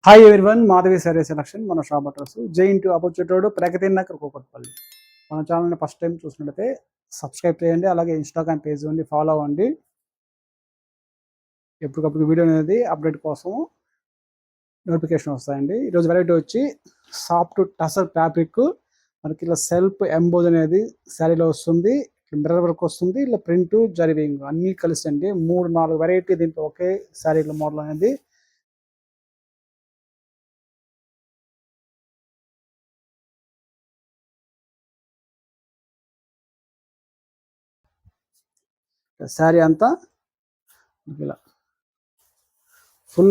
Hi everyone, Madhavi sari selection మన shop address giant opposite road Pragathi Nagar Kukatpally. మన ఛానల్ని ఫస్ట్ టైం చూసినట్లయితే సబ్స్క్రైబ్ చేయండి, అలాగే ఇన్స్టాగ్రామ్ పేజ్ ఉంది ఫాలో అవ్వండి. ఎప్పటికప్పుడు వీడియో అనేది అప్డేట్ కోసం నోటిఫికేషన్ వస్తాయండి. ఈరోజు వెరైటీ వచ్చి సాఫ్ట్ టసర్ ఫ్యాబ్రిక్, మనకి ఇలా సెల్ఫ్ ఎంబోజ్ అనేది శారీలో వస్తుంది, మిర్రర్ వర్క్ వస్తుంది, ఇలా ప్రింట్ జరీవింగ్ అన్నీ కలిసి అండి. 3-4 వెరైటీ దీంట్లో ఒకే శారీలో మోడల్ అనేది. శారీ అంతా ఇలా ఫుల్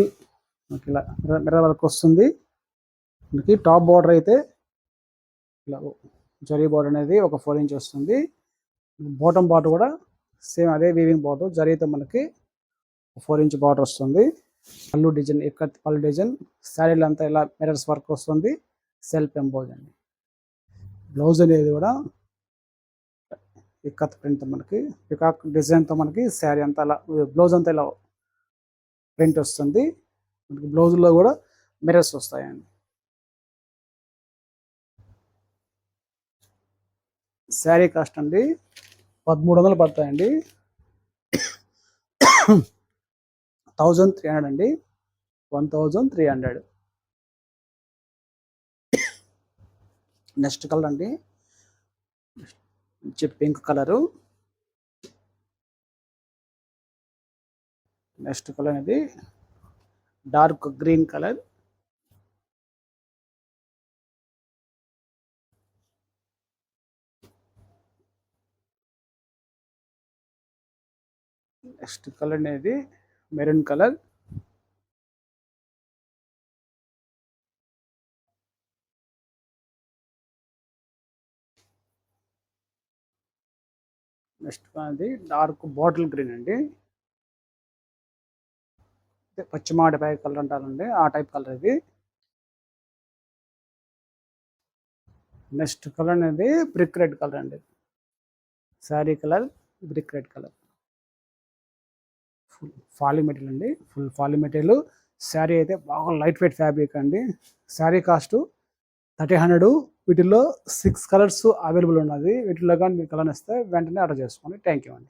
ఇలా మిర్రర్ వర్క్ వస్తుంది. మనకి టాప్ బార్డర్ అయితే ఇలా జరీ బార్డర్ అనేది ఒక 4 ఇంచ్ వస్తుంది. బాటమ్ బార్డర్ కూడా సేమ్ అదే వీవింగ్ బార్డర్, జరీతో మనకి 4 ఇంచ్ బార్డర్ వస్తుంది. పళ్ళు డిజైన్ ఇక్కత్ పళ్ళు డిజైన్, శారీలో అంతా ఇలా మిర్రర్స్ వర్క్ వస్తుంది, సెల్ఫ్ ఎంబోజ్ అండి. బ్లౌజ్ అనేది కూడా ఇక్కత్ ప్రింట్, మనకి పికాక్ డిజైన్తో మనకి శారీ అంతా ఇలా బ్లౌజ్ అంతా ఇలా ప్రింట్ వస్తుంది. మనకి బ్లౌజ్లో కూడా మిర్రర్స్ వస్తాయండి. శారీ కాస్ట్ అండి 1300 పడతాయండి. 1300 అండి, 1300. నెక్స్ట్ కలర్ అండి, పింక్ కలరు. నెక్స్ట్ కలర్ అనేది dark green colour. Next colour అనేది మెరూన్ కలర్. నెక్స్ట్ అనేది డార్క్ బాటిల్ గ్రీన్ అండి, పచ్చిమాడిపాయ కలర్ అంటారండి, ఆ టైప్ కలర్ ఇది. నెక్స్ట్ కలర్ అనేది బ్రిక్ రెడ్ కలర్ అండి, sari colour brick red colour. Full folly material అండి, ఫుల్ ఫాలీ మెటీరియల్. శారీ అయితే బాగా లైట్ వెయిట్ ఫ్యాబ్రిక్ అండి. శారీ కాస్ట్ 1300. వీటిల్లో 6 కలర్స్ అవైలబుల్ ఉన్నది. వీటిలో కానీ మీరు కలర్ ఇస్తే వెంటనే ఆర్డర్ చేసుకోండి. థ్యాంక్ యూ అండి.